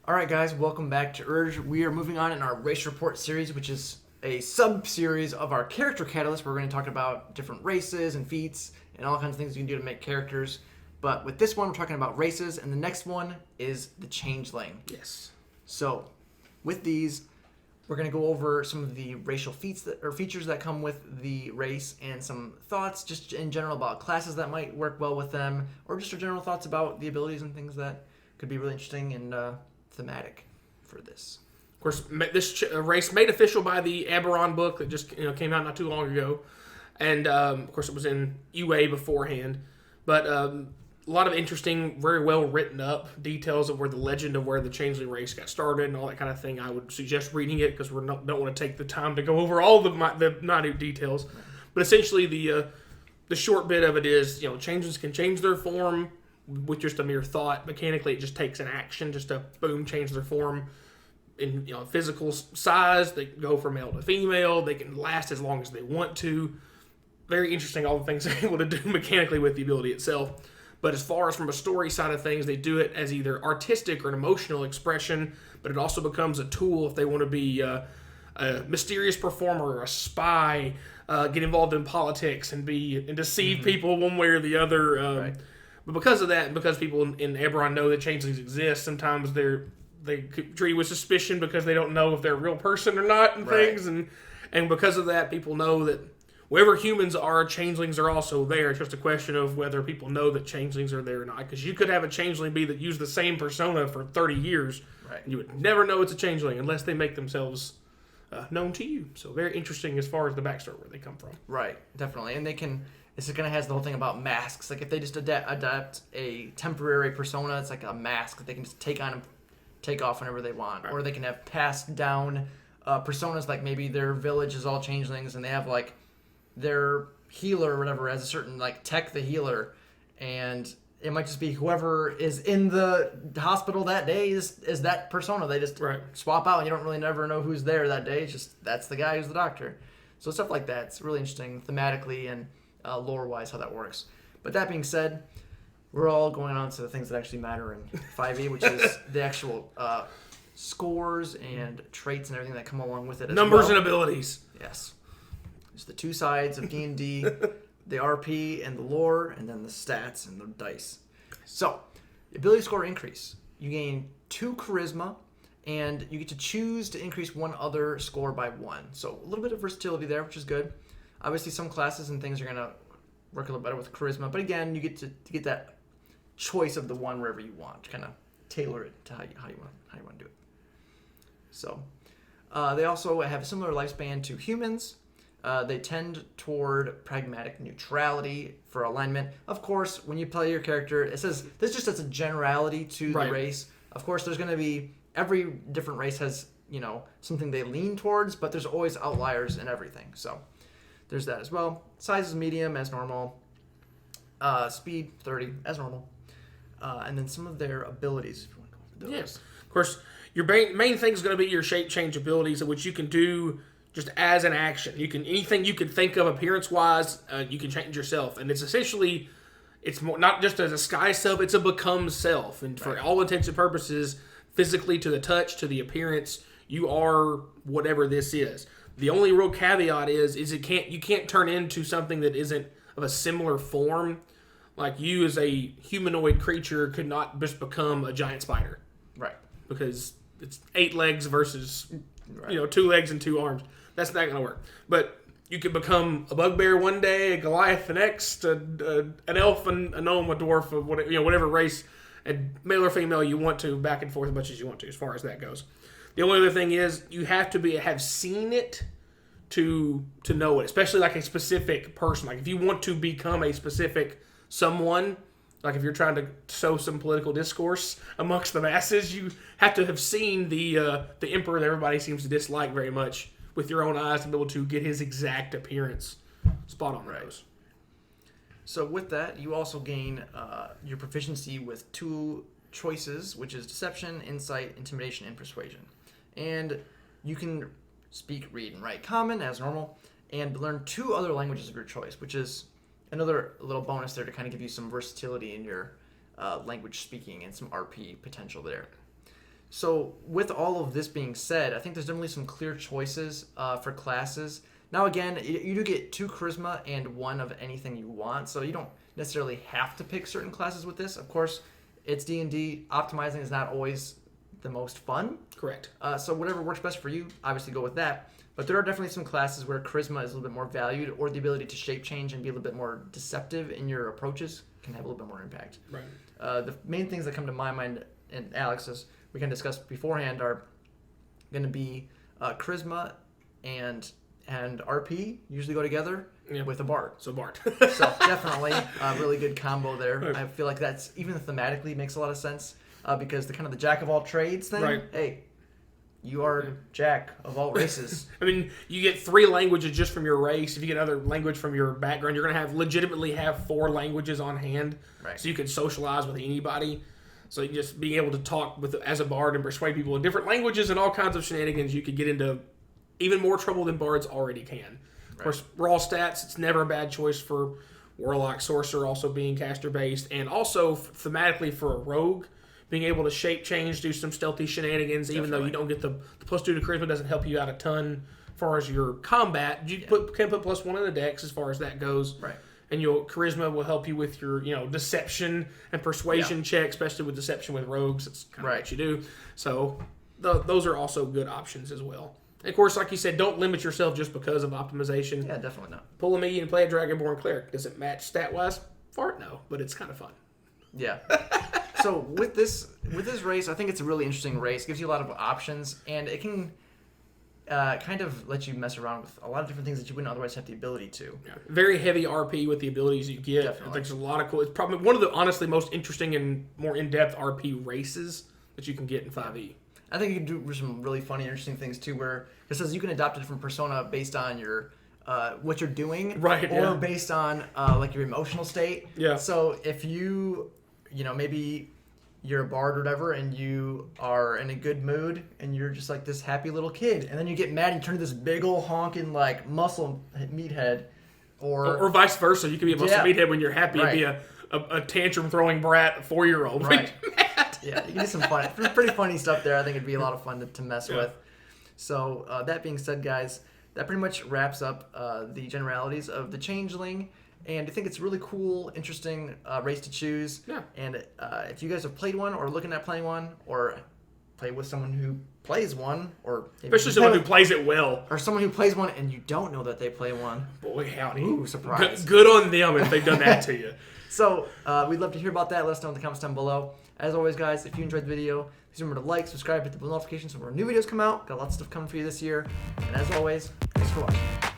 Alright guys, welcome back to Urge. We are moving on in our race report series, which is a sub-series of our character catalyst. We're going to talk about different races and feats and all kinds of things you can do to make characters. But with this one, we're talking about races, and the next one is the Changeling. Yes. So, with these, we're going to go over some of the racial feats or features that come with the race, and some thoughts just in general about classes that might work well with them, or just our general thoughts about the abilities and things that could be really interesting and thematic for this. Of course, this race made official by the Eberron book that just came out not too long ago, and of course it was in UA beforehand. But a lot of interesting, very well written up details of where the legend of where the Changeling race got started and all that kind of thing. I would suggest reading it because we don't want to take the time to go over all the minute details. But essentially, the short bit of it is changelings can change their form with just a mere thought. Mechanically, it just takes an action just to boom change their form in physical size. They can go from male to female. They can last as long as they want to. Very interesting, all the things they're able to do mechanically with the ability itself. But as far as from a story side of things, they do it as either artistic or an emotional expression, but it also becomes a tool if they want to be a mysterious performer, a spy, get involved in politics and deceive people one way or the other. Right. But because of that, and because people in Eberron know that changelings exist, sometimes they treat with suspicion because they don't know if they're a real person or not and things. And because of that, people know that wherever humans are, changelings are also there. It's just a question of whether people know that changelings are there or not. Because you could have a changeling be that use the same persona for 30 years, and you would never know it's a changeling unless they make themselves known to you. So very interesting as far as the backstory where they come from. Right, definitely. And they can... This kind of has the whole thing about masks. Like if they just adapt a temporary persona, it's like a mask that they can just take on and take off whenever they want. Right. Or they can have passed down personas, like maybe their village is all changelings and they have like their healer or whatever has a certain like tech the healer, and it might just be whoever is in the hospital that day is that persona. They just swap out and you don't really never know who's there that day. It's just that's the guy who's the doctor. So stuff like that. It's really interesting thematically and lore-wise how that works. But that being said, we're all going on to the things that actually matter in 5e, which is the actual scores and traits and everything that come along with it. Numbers and abilities. Yes. It's the two sides of D&D, the RP and the lore, and then the stats and the dice. So, the ability score increase. You gain 2 charisma, and you get to choose to increase one other score by 1. So, a little bit of versatility there, which is good. Obviously, some classes and things are going to work a little better with charisma, but again, you get to get that choice of the one wherever you want, to kind of tailor it to how you want to do it. So, they also have a similar lifespan to humans. They tend toward pragmatic neutrality for alignment. Of course, when you play your character, it says this just as a generality to the race. Of course, there's going to be every different race has something they lean towards, but there's always outliers in everything. So. There's that as well. Size is medium as normal. Speed 30 as normal. And then some of their abilities. If you want to go with abilities. Yes. Of course, your main thing is going to be your shape change abilities, which you can do just as an action. Anything you can think of appearance wise, you can change yourself, and it's essentially it's more not just a disguise self; it's a become self. And for all intents and purposes, physically to the touch, to the appearance, you are whatever this is. The only real caveat is you can't turn into something that isn't of a similar form. Like you as a humanoid creature could not just become a giant spider. Right. Because it's 8 legs versus 2 legs and 2 arms. That's not going to work. But you could become a bugbear one day, a Goliath the next, an elf, and a gnome, a dwarf, whatever race, and male or female you want to, back and forth as much as you want to, as far as that goes. The only other thing is you have to have seen it to know it, especially like a specific person. Like if you want to become a specific someone, like if you're trying to sow some political discourse amongst the masses, you have to have seen the emperor that everybody seems to dislike very much with your own eyes to be able to get his exact appearance spot on those. So with that, you also gain your proficiency with 2 choices, which is deception, insight, intimidation, and persuasion. And you can speak, read, and write common as normal, and learn 2 other languages of your choice, which is another little bonus there to kind of give you some versatility in your language speaking and some RP potential there. So with all of this being said, I think there's definitely some clear choices for classes. Now again, you do get 2 charisma and 1 of anything you want, so you don't necessarily have to pick certain classes with this. Of course, it's D&D. Optimizing is not always the most fun. Correct. So whatever works best for you, obviously go with that. But there are definitely some classes where charisma is a little bit more valued, or the ability to shape change and be a little bit more deceptive in your approaches can have a little bit more impact. Right. The main things that come to my mind, and Alex, as we can discuss beforehand, are going to be charisma and RP usually go together with a bard. So Bard. So definitely a really good combo there. Right. I feel like that's, even thematically, makes a lot of sense because the kind of the jack of all trades thing. Right. Hey, you are jack of all races. I mean, you get 3 languages just from your race. If you get another language from your background, you're going to legitimately have 4 languages on hand. Right. So you can socialize with anybody. So you just being able to talk as a bard and persuade people in different languages and all kinds of shenanigans, you could get into even more trouble than bards already can. Of course, raw stats, it's never a bad choice for warlock, sorcerer, also being caster based, and also thematically for a rogue, being able to shape change, do some stealthy shenanigans, even though you don't get the +2 to charisma doesn't help you out a ton as far as your combat. You can put +1 in the dex as far as that goes. Right. And your charisma will help you with your, deception and persuasion check, especially with deception with rogues. That's kind of what you do. So those are also good options as well. And of course, like you said, don't limit yourself just because of optimization. Yeah, definitely not. Pull a me and play a dragonborn cleric. Does it match stat-wise? Fart, no, but it's kind of fun. Yeah. So with this race, I think it's a really interesting race. It gives you a lot of options, and it can kind of let you mess around with a lot of different things that you wouldn't otherwise have the ability to. Yeah. Very heavy RP with the abilities you get. Definitely. I think there's a lot of cool. It's probably one of the honestly most interesting and more in-depth RP races that you can get in 5e. I think you can do some really funny, interesting things too, where it says you can adopt a different persona based on your what you're doing, right? Or based on like your emotional state. Yeah. So if you maybe you're a bard or whatever, and you are in a good mood, and you're just like this happy little kid, and then you get mad and you turn into this big old honking like muscle meathead, or vice versa. You can be a muscle meathead when you're happy and be a tantrum throwing brat 4-year-old. Right. Yeah, you can do some fun, pretty funny stuff there. I think it'd be a lot of fun to mess with. So that being said, guys, that pretty much wraps up the generalities of the Changeling. And I think it's a really cool, interesting race to choose. Yeah. And if you guys have played one, or looking at playing one, or play with someone who plays one, or especially someone who plays it well, or someone who plays one and you don't know that they play one. Boy, howdy! Ooh, surprise! Good on them if they've done that to you. So we'd love to hear about that. Let us know in the comments down below. As always, guys, if you enjoyed the video, please remember to like, subscribe, hit the bell notifications so when our new videos come out. Got lots of stuff coming for you this year. And as always, thanks for watching.